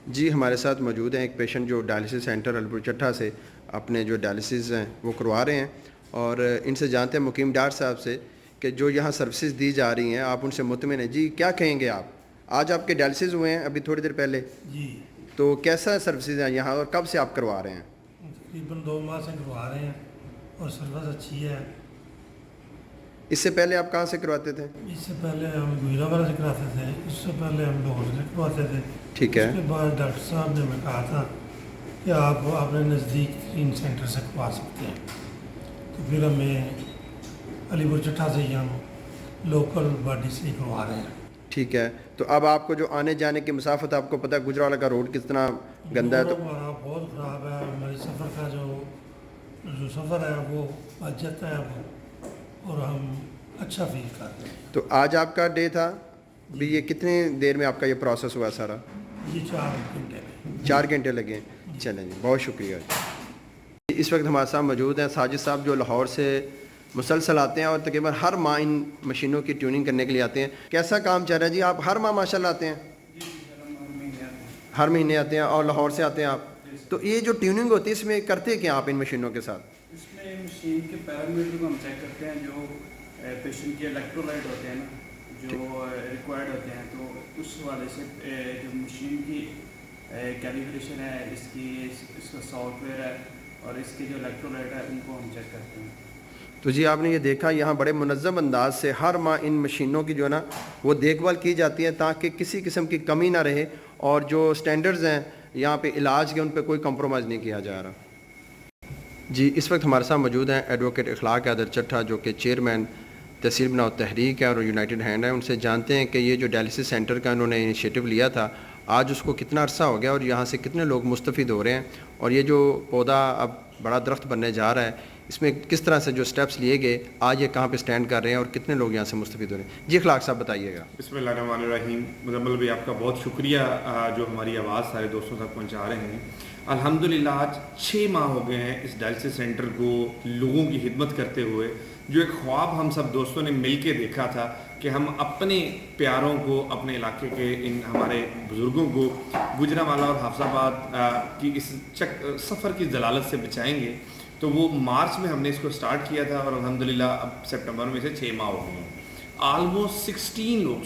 جی ہمارے ساتھ موجود ہیں ایک پیشنٹ جو ڈائلسس سینٹر علی پور چٹھا سے اپنے جو ڈائلسس ہیں وہ کروا رہے ہیں، اور ان سے جانتے ہیں مقیم ڈاکٹر صاحب سے کہ جو یہاں سروسز دی جا رہی ہیں آپ ان سے مطمئن ہیں۔ جی کیا کہیں گے آپ؟ آج آپ کے ڈائلسس ہوئے ہیں ابھی تھوڑی دیر پہلے، جی تو کیسا سروسز ہیں یہاں اور کب سے آپ کروا رہے ہیں؟ تقریباً 2 ماہ سے کروا رہے ہیں اور سروس اچھی ہے۔ اس سے پہلے آپ کہاں سے کرواتے تھے؟ اس سے پہلے ہم گجرانوالہ سے کراتے تھے، اس سے پہلے ہم لاہور سے کرواتے تھے۔ ٹھیک ہے، اس کے بعد ڈاکٹر صاحب نے ہمیں کہا تھا کہ آپ اپنے نزدیک ترین سینٹر سے کروا سکتے ہیں، تو پھر ہمیں علی پور چٹھا سے ہی ہم لوکل باڈی سے ہی کروا رہے ہیں۔ ٹھیک ہے، تو اب آپ کو جو آنے جانے کی مسافت آپ کو پتہ ہے گجرانوالہ کا روڈ کتنا گندا ہے، تو ہمارا بہت خراب ہے، ہماری سفر کا جو سفر ہے وہ بچ جاتا ہے وہ، اور ہم اچھا فیل کرتے ہیں۔ تو آج آپ کا ڈے تھا، ابھی یہ کتنی دیر میں آپ کا یہ پروسیس ہوا سارا؟ یہ 4 گھنٹے میں 4 گھنٹے لگے ہیں۔ چلیں جی، بہت شکریہ۔ اس وقت ہمارے ساتھ موجود ہیں ساجد صاحب جو لاہور سے مسلسل آتے ہیں اور تقریباً ہر ماہ ان مشینوں کی ٹیوننگ کرنے کے لیے آتے ہیں۔ کیسا کام چل رہا ہے جی؟ آپ ہر ماہ ماشاء اللہ آتے ہیں؟ ہر مہینے آتے ہیں اور لاہور سے آتے ہیں آپ؟ تو یہ جو ٹیوننگ ہوتی ہے اس میں کرتے کیا آپ ان مشینوں کے ساتھ؟ اس میں مشین کے پیرامیٹر کو ہم چیک کرتے ہیں، جو پیشنٹ کے الیکٹرولائٹ ہوتے ہیں نا، جو ریکوائرڈ ہوتے ہیں، تو اس حوالے سے جو مشین کی کیلیبریشن ہے، اس کا سافٹ ویئر ہے اور اس کے جو الیکٹرولائٹ ہے ان کو ہم چیک کرتے ہیں۔ تو جی آپ نے یہ دیکھا یہاں بڑے منظم انداز سے ہر ماہ ان مشینوں کی جو ہے نا وہ دیکھ بھال کی جاتی ہے تاکہ کسی قسم کی کمی نہ رہے، اور جو سٹینڈرز ہیں یہاں پہ علاج کے ان پہ کوئی کمپرومائز نہیں کیا جا رہا۔ جی اس وقت ہمارے ساتھ موجود ہیں ایڈوکیٹ اخلاق حیدر چٹھا جو کہ چیئرمین تحصیل بناؤ تحریک ہے اور یونائٹڈ ہینڈ ہے۔ ان سے جانتے ہیں کہ یہ جو ڈائلسس سینٹر کا انہوں نے انیشیٹو لیا تھا آج اس کو کتنا عرصہ ہو گیا اور یہاں سے کتنے لوگ مستفید ہو رہے ہیں، اور یہ جو پودا اب بڑا درخت بننے جا رہا ہے اس میں کس طرح سے جو سٹیپس لیے گئے، آج یہ کہاں پہ سٹینڈ کر رہے ہیں اور کتنے لوگ یہاں سے مستفید ہو رہے ہیں۔ جی اخلاق صاحب بتائیے گا۔ بسم اللہ الرحمن الرحیم۔ مزمل بھائی آپ کا بہت شکریہ جو ہماری آواز سارے دوستوں تک پہنچا رہے ہیں۔ الحمدللہ آج 6 ماہ ہو گئے ہیں اس ڈائلسس سینٹر کو لوگوں کی خدمت کرتے ہوئے۔ جو ایک خواب ہم سب دوستوں نے مل کے دیکھا تھا کہ ہم اپنے پیاروں کو، اپنے علاقے کے ان ہمارے بزرگوں کو گجرانوالہ اور حافظ آباد کی اس سفر کی ضلالت سے بچائیں گے، تو وہ مارچ میں ہم نے اس کو سٹارٹ کیا تھا اور الحمدللہ اب سپٹمبر میں سے 6 ماہ ہو گئے ہیں۔ آلموسٹ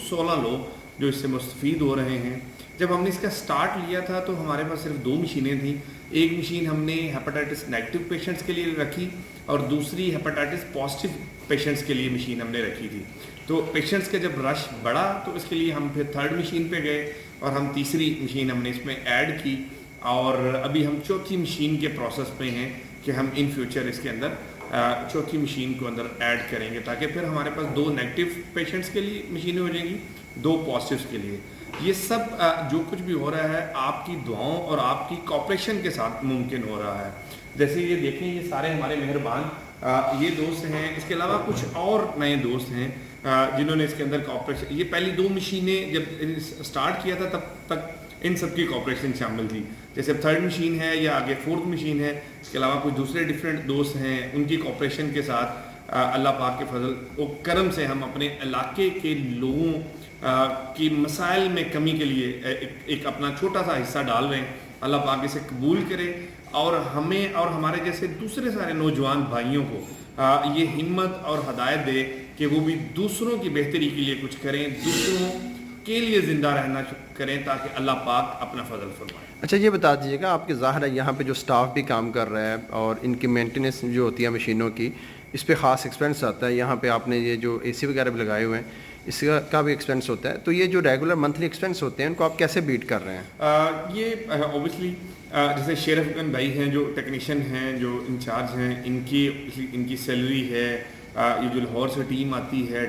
16 لوگ جو اس سے مستفید ہو رہے ہیں۔ جب ہم نے اس کا سٹارٹ لیا تھا تو ہمارے پاس صرف 2 مشینیں تھیں۔ ایک مشین ہم نے ہیپاٹائٹس نیگیٹو پیشنٹس کے لیے رکھی اور دوسری ہیپاٹائٹس پازیٹیو پیشنٹس کے لیے مشین ہم نے رکھی تھی۔ تو پیشنٹس کا جب رش بڑھا تو اس کے لیے ہم پھر 3rd مشین پہ گئے اور ہم تیسری مشین ہم نے اس میں ایڈ کی، اور ابھی ہم 4تھی مشین کے پروسیس پہ ہیں کہ ہم ان فیوچر اس کے اندر 4تھی مشین کو اندر ایڈ کریں گے، تاکہ پھر ہمارے پاس 2 نیگیٹو پیشنٹس کے لیے مشینیں ہو جائیں گی، 2 پازیٹیوس کے لیے۔ یہ سب جو کچھ بھی ہو رہا ہے آپ کی دعاؤں اور آپ کی کوپریشن کے ساتھ ممکن ہو رہا ہے۔ جیسے یہ دیکھیں یہ سارے ہمارے مہربان یہ دوست ہیں، اس کے علاوہ کچھ اور نئے دوست ہیں جنہوں نے اس کے اندر کوپریشن، یہ پہلی 2 مشینیں جب سٹارٹ کیا تھا تب تک ان سب کی کوپریشن شامل تھی، جیسے 3rd مشین ہے یا آگے 4th مشین ہے، اس کے علاوہ کچھ دوسرے ڈفرینٹ دوست ہیں، ان کی کوپریشن کے ساتھ اللہ پاک کے فضل و کرم سے ہم اپنے علاقے کے لوگوں کی مسائل میں کمی کے لیے ایک اپنا چھوٹا سا حصہ ڈال رہے ہیں۔ اللہ پاک اسے قبول کرے اور ہمیں اور ہمارے جیسے دوسرے سارے نوجوان بھائیوں کو یہ ہمت اور ہدایت دے کہ وہ بھی دوسروں کی بہتری کے لیے کچھ کریں، دوسروں کے لیے زندہ رہنا کریں، تاکہ اللہ پاک اپنا فضل فرمائے۔ اچھا یہ بتا دیجیے گا آپ کے ظاہر ہے یہاں پہ جو سٹاف بھی کام کر رہا ہے اور ان کی مینٹیننس جو ہوتی ہے مشینوں کی، اس پہ خاص ایکسپینس آتا ہے، یہاں پہ آپ نے یہ جو اے سی وغیرہ بھی لگائے ہوئے ہیں اس کا بھی ایکسپینس ہوتا ہے، تو یہ جو ریگولر منتھلی ایکسپینس ہوتے ہیں ان کو آپ کیسے بیٹ کر رہے ہیں؟ یہ اوبیسلی جیسے شیرف گن بھائی ہیں جو ٹیکنیشین ہیں، جو انچارج ہیں، ان کی سیلری ہے، یہ جو لاہور سے ٹیم آتی ہے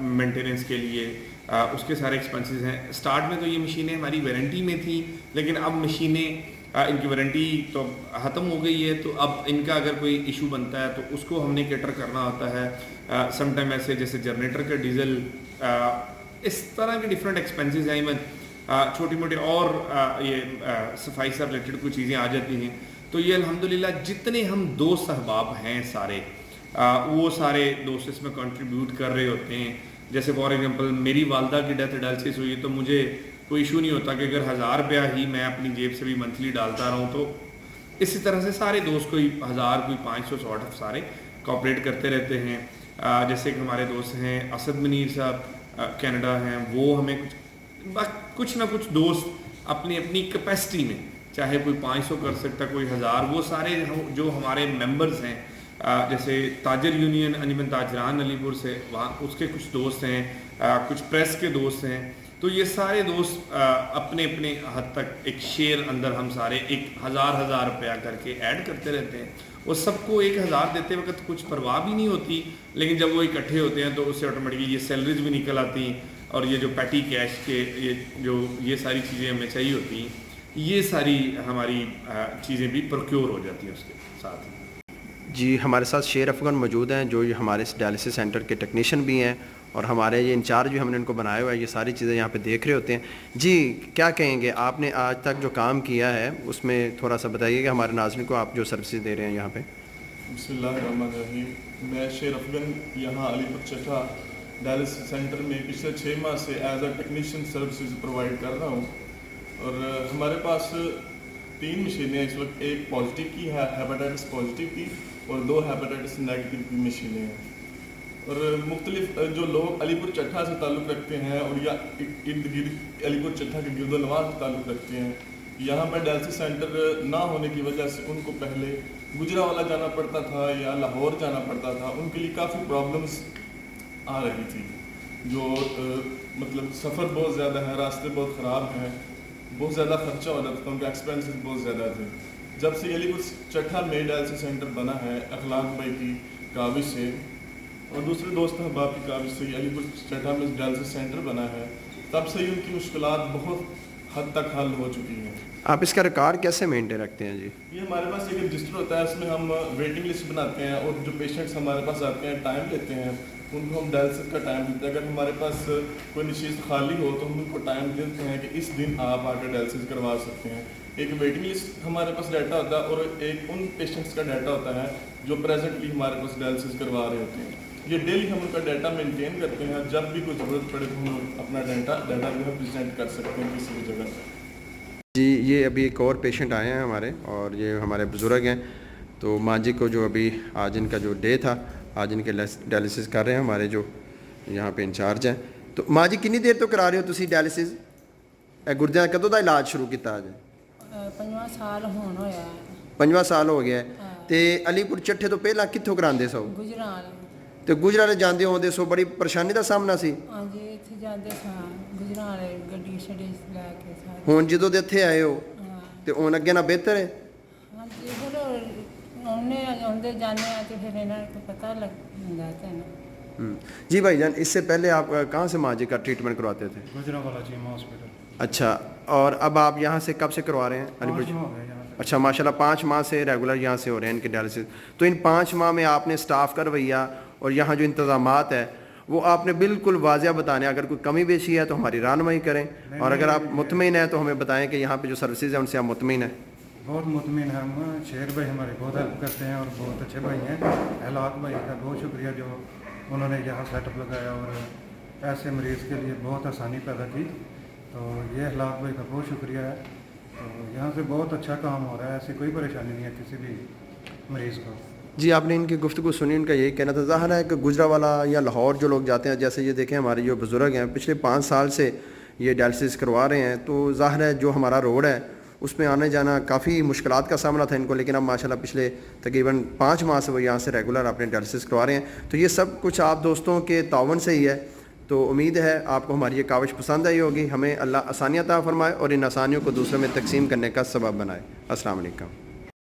مینٹیننس کے لیے، اس کے سارے ایکسپنسز ہیں۔ سٹارٹ میں تو یہ مشینیں ہماری وارنٹی میں تھیں، لیکن اب مشینیں ان کی وارنٹی تو ختم ہو گئی ہے، تو اب ان کا اگر کوئی ایشو بنتا ہے تو اس کو ہم نے کیٹر کرنا ہوتا ہے۔ سم ٹائم ایسے جیسے جنریٹر کا ڈیزل، اس طرح کے ڈفرینٹ ایکسپنسز ہیں، ایون چھوٹی موٹی اور یہ صفائی سے ریلیٹڈ کچھ چیزیں آ جاتی ہیں۔ تو یہ الحمدللہ جتنے ہم دوست احباب ہیں سارے، وہ سارے دوست اس میں کنٹریبیوٹ کر رہے ہوتے ہیں۔ جیسے فار ایگزامپل میری والدہ کی ڈیتھ ڈائلسس ہوئی تو مجھے کوئی ایشو نہیں ہوتا کہ اگر 1000 روپیہ ہی میں اپنی جیب سے بھی منتھلی ڈالتا رہوں تو اسی طرح سے سارے دوست کوئی 1000 کوئی 500 سارٹ آف سارے کوآپریٹ کرتے رہتے ہیں. جیسے کہ ہمارے دوست ہیں اسد منیر صاحب کینیڈا ہیں, وہ ہمیں کچھ نہ کچھ دوست اپنی اپنی کیپیسٹی میں, چاہے کوئی 500 کر سکتا کوئی 1000, وہ سارے جو ہمارے ممبرز ہیں جیسے تاجر یونین انجمن تاجران علی پور سے, وہاں اس کے کچھ دوست ہیں, کچھ پریس کے دوست ہیں, تو یہ سارے دوست اپنے اپنے حد تک ایک شیئر اندر ہم سارے 1000 روپیہ کر کے ایڈ کرتے رہتے ہیں. وہ سب کو 1000 دیتے وقت کچھ پرواہ بھی نہیں ہوتی, لیکن جب وہ اکٹھے ہوتے ہیں تو اس سے آٹومیٹکلی یہ سیلریز بھی نکل آتی ہیں, اور یہ جو پیٹی کیش کے یہ ساری چیزیں ہمیں چاہیے ہوتی ہیں, یہ ساری ہماری چیزیں بھی پروکیور ہو جاتی ہیں اس کے ساتھ. جی ہمارے ساتھ شیر افغان موجود ہیں جو ہمارے اس ڈائلسس سینٹر کے ٹیکنیشین بھی ہیں, اور ہمارے یہ انچارج بھی ہم نے ان کو بنایا ہوا ہے, یہ ساری چیزیں یہاں پہ دیکھ رہے ہوتے ہیں. جی کیا کہیں گے, آپ نے آج تک جو کام کیا ہے اس میں تھوڑا سا بتائیے کہ ہمارے ناظرین کو آپ جو سروسز دے رہے ہیں یہاں پہ. بسم اللہ الرحمن الرحیم. میں شیر افغان یہاں علی پور چٹھا ڈائلسس سینٹر میں پچھلے 6 ماہ سے as a technician services provide کر رہا ہوں, اور ہمارے پاس 3 مشینیں اس وقت, ایک پازیٹیو کی ہے ہیپاٹائٹس پازیٹیو کی, اور 2 ہیپاٹائٹس نیگیٹو کی مشینیں ہیں. اور مختلف جو لوگ علی پور چٹھا سے تعلق رکھتے ہیں اور یا ارد گرد علی پور چٹھا کے گرد و نواح سے تعلق رکھتے ہیں, یہاں پہ ڈائلسس سینٹر نہ ہونے کی وجہ سے ان کو پہلے گجرانوالہ جانا پڑتا تھا یا لاہور جانا پڑتا تھا. ان کے لیے کافی پرابلمس آ رہی تھی, جو مطلب سفر بہت زیادہ ہے, راستے بہت خراب ہیں, بہت زیادہ خرچہ ہو رہا تھا, ان کے ایکسپینسز بہت زیادہ تھے. جب سے علی پور چٹھا میں ڈائلسس سینٹر بنا ہے اخلاق بھائی کی کاوش سے اور دوسرے دوست احباب کی کاوش سے علی پور چٹھا میں ڈائلسس سینٹر بنا ہے, تب سے ہی ان کی مشکلات بہت حد تک حل ہو چکی ہیں. آپ اس کا ریکارڈ کیسے مینٹین رکھتے ہیں؟ جی یہ ہمارے پاس ایک رجسٹر ہوتا ہے, اس میں ہم ویٹنگ لسٹ بناتے ہیں, اور جو پیشنٹس ہمارے پاس آتے ہیں ٹائم لیتے ہیں ان کو ہم ڈائلسس کا ٹائم دیتے ہیں. اگر ہمارے پاس کوئی نشست خالی ہو تو ہم ان کو ٹائم دیتے ہیں کہ اس دن آپ آ کے ڈائلسس کروا سکتے ہیں. ایک ویٹنگ لسٹ ہمارے پاس ڈیٹا ہوتا ہے, اور ایک ان پیشنٹس کا ڈیٹا ہوتا ہے جو پریزنٹلی ہمارے پاس ڈائلسس کروا رہے ہوتے ہیں. یہ ڈیلی ہم ان کا ڈیٹا مینٹین کرتے ہیں, جب بھی کوئی ضرورت پڑے تو ہم اپنا ڈیٹا جو ہے پریزنٹ کر سکتے ہیں کسی بھی جگہ. جی یہ ابھی ایک اور پیشنٹ آئے ہیں ہمارے, اور یہ ہمارے بزرگ ہیں, تو ماں جی کو جو ابھی آج ان کا جو ڈے تھا, آج ان کے ڈائلسس کر رہے ہیں ہمارے جو یہاں پہ انچارج ہیں. تو ماں جی کنی دیر تو کرا رہے ہو تسی ڈائلسس؟ گردیاں کدوں دا علاج شروع کیتا آج؟ 5واں سال ہون ہویا ہے. 5واں سال ہو گیا ہے. تے علی پور چٹھے تو پہلا کتھوں کراندے سو؟ گجرال. تے گجرالے جاندے ہوندے سو بڑی پریشانی دا سامنا سی؟ ہاں جی اتنے جاندے ساں گجرال گڈی شڈی لے کے سارے. ہن جدوں دے اتھے آئے ہو ہاں تے ہن اگے نہ بہتر ہے؟ ہاں جی پھر آندے جانے ہیں تو پھر انہاں کو پتہ لگ جاتا ہے نا. جی بھائی جان, اس سے پہلے آپ کہاں سے ماں جی کا ٹریٹمنٹ کرواتے تھے؟ گجرانوالہ جیما ہاسپٹل. اچھا, اور اب آپ یہاں سے کب سے کروا رہے ہیں علی پور؟ 5 ماہ ہو گئے یہاں سے. اچھا ماشاءاللہ 5 ماہ سے ریگولر یہاں سے ہو رہے ہیں ان کے ڈائلسس. تو ان 5 ماہ میں آپ نے سٹاف کا رویہ اور یہاں جو انتظامات ہے وہ آپ نے بالکل واضح بتانے, اگر کوئی کمی بیشی ہے تو ہماری رہنمائی کریں, اور اگر آپ مطمئن ہیں تو ہمیں بتائیں کہ یہاں پہ جو سروسز ہیں ان سے آپ مطمئن ہیں. بہت مطمئن ہیں ہم. شیر بھائی ہمارے بہت ہیلپ کرتے ہیں اور بہت اچھے بھائی ہیں. احلاق بھائی کا بہت شکریہ جو انہوں نے یہاں سیٹ اپ لگایا اور ایسے مریض کے لیے بہت آسانی پیدا کی, تو یہ احلاق بھائی کا بہت شکریہ ہے. تو یہاں سے بہت اچھا کام ہو رہا ہے, ایسی کوئی پریشانی نہیں ہے کسی بھی مریض کو. جی آپ نے ان کی گفتگو سنی, ان کا یہی کہنا تھا. ظاہر ہے کہ گجرانوالہ یا لاہور جو لوگ جاتے ہیں, جیسے یہ دیکھیں ہمارے جو بزرگ ہیں پچھلے 5 سال سے یہ ڈائلسس کروا رہے ہیں, تو ظاہر ہے جو ہمارا روڈ ہے اس میں آنے جانا کافی مشکلات کا سامنا تھا ان کو, لیکن اب ماشاءاللہ پچھلے تقریباً 5 ماہ سے وہ یہاں سے ریگولر اپنے ڈائلسس کروا رہے ہیں. تو یہ سب کچھ آپ دوستوں کے تعاون سے ہی ہے. تو امید ہے آپ کو ہماری یہ کاوش پسند آئی ہوگی. ہمیں اللہ آسانیاں عطا فرمائے اور ان آسانیوں کو دوسروں میں تقسیم کرنے کا سبب بنائے. السلام علیکم.